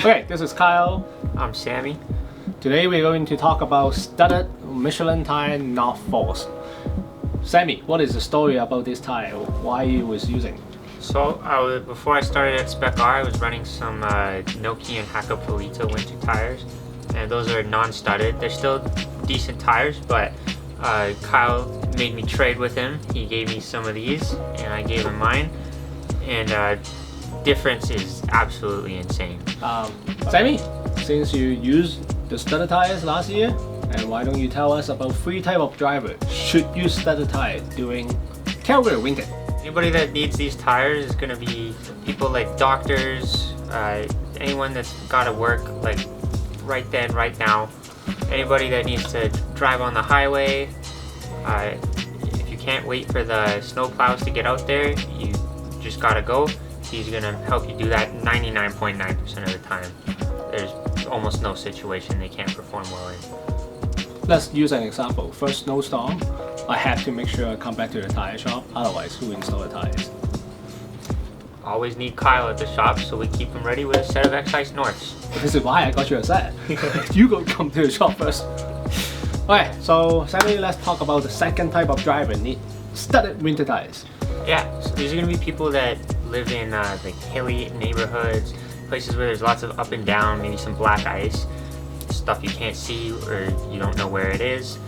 Okay, this is Kyle. I'm Sammy. Today we're going to talk about studded Michelin tire North force. Sammy, what is the story about this tire? Why you was using? So before I started at Spec, I was running some Noki and Hakkapeliitta winter tires, and those are non-studded. They're still decent tires, but Kyle made me trade with him. He gave me some of these, and I gave him mine, and difference is absolutely insane. Sammy, since you used the studded tires last year, and why don't you tell us about 3 types of drivers should use studded tires during Calgary winter? Anybody that needs these tires is going to be people like doctors, anyone that's got to work like right then, right now. Anybody that needs to drive on the highway. If you can't wait for the snow plows to get out there, you just got to go. He's going to help you do that 99.9% of the time. There's almost no situation they can't perform well in. Let's use an example. First snowstorm, I have to make sure I come back to the tire shop, otherwise who install the tires? Always need Kyle at the shop, so we keep him ready with a set of X-Ice Norths. This is why I got you a set. You go come to the shop first. Okay, so Sammy, let's talk about the second type of driver need studded winter tires. Yeah, so these are going to be people that live in like hilly neighborhoods, places where there's lots of up and down, maybe some black ice, stuff you can't see or you don't know where it is.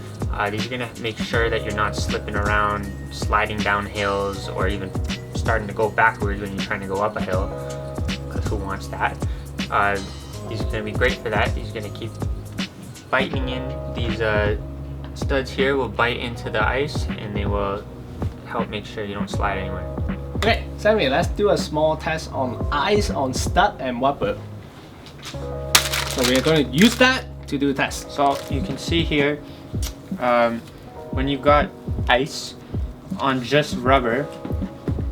These are going to make sure that you're not slipping around, sliding down hills, or even starting to go backwards when you're trying to go up a hill, because who wants that? These are going to be great for that. These are going to keep biting in. These studs here will bite into the ice, and they will help make sure you don't slide anywhere. Okay, Sammy, let's do a small test on ice on stud and rubber. So we are going to use that to do the test. So you can see here, when you've got ice on just rubber,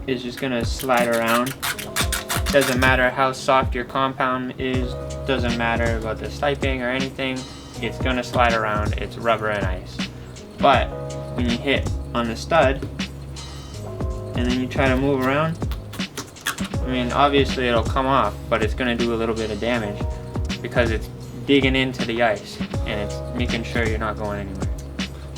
it's just going to slide around. Doesn't matter how soft your compound is, doesn't matter about the stiping or anything, it's going to slide around. It's rubber and ice. But when you hit on the stud and then you try to move around, I mean, obviously it'll come off, but it's going to do a little bit of damage because it's digging into the ice and it's making sure you're not going anywhere.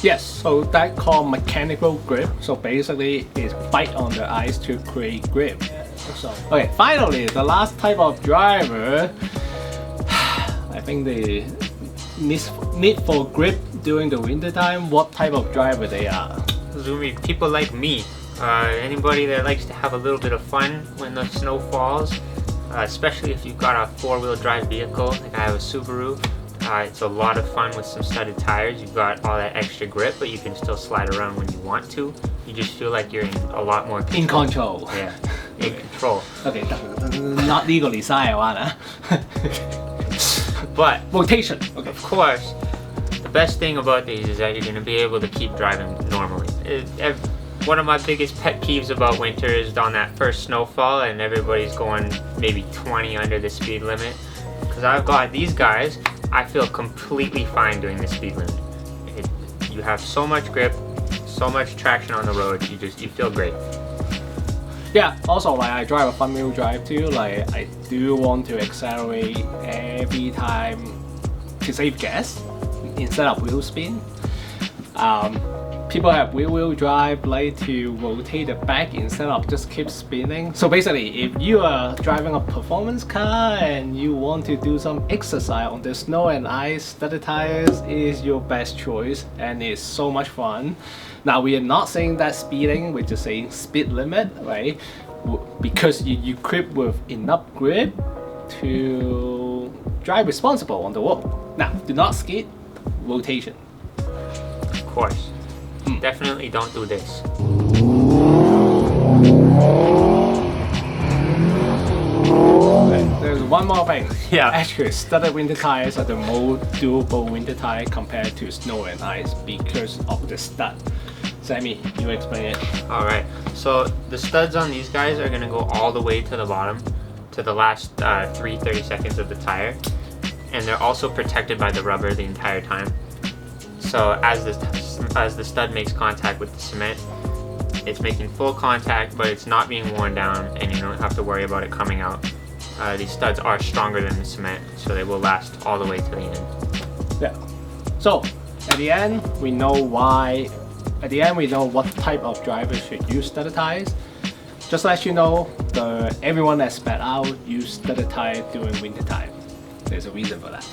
Yes, so that called mechanical grip. So basically it's bite on the ice to create grip. So, okay, finally, the last type of driver, I think the need for grip during the winter time, what type of driver they are? Those would be people like me. Anybody that likes to have a little bit of fun when the snow falls, especially if you've got a 4-wheel drive vehicle, like I have a Subaru. It's a lot of fun with some studded tires. You've got all that extra grip, but you can still slide around when you want to. You just feel like you're in a lot more control. In control. Yeah, in control. Okay, not legally signed one. But rotation. Okay. Of course, the best thing about these is that you're going to be able to keep driving normally. One of my biggest pet peeves about winter is on that first snowfall and everybody's going maybe 20 under the speed limit. Because I've got these guys, I feel completely fine doing the speed limit. You have so much grip, so much traction on the road, you feel great. Yeah, also like I drive a front wheel drive too, like I do want to accelerate every time to save gas instead of wheel spin. People have wheel drive like to rotate the back instead of just keep spinning. So basically, if you are driving a performance car and you want to do some exercise on the snow and ice, studded tires is your best choice and it's so much fun. Now we are not saying that speeding, we're just saying speed limit, right? Because you equip with enough grip to drive responsible on the road. Now, do not skid, rotation. Of course. Definitely don't do this. There's one more thing. Yeah. Actually, studded winter tires are the most durable winter tire compared to snow and ice because of the stud. Sammy, you explain it. Alright, so the studs on these guys are going to go all the way to the bottom, to the last 30 seconds of the tire. And they're also protected by the rubber the entire time. So as the stud makes contact with the cement, it's making full contact, but it's not being worn down, and you don't have to worry about it coming out. these studs are stronger than the cement, so they will last all the way to the end. Yeah. So at the end, we know why. At the end, we know what type of drivers should use studded tires. Just to let you know, everyone that Spec out use studded tire during winter time. There's a reason for that.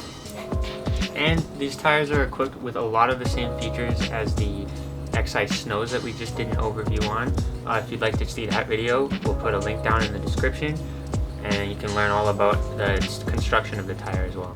And these tires are equipped with a lot of the same features as the X-Ice Snows that we just did an overview on. If you'd like to see that video, we'll put a link down in the description, and you can learn all about the construction of the tire as well.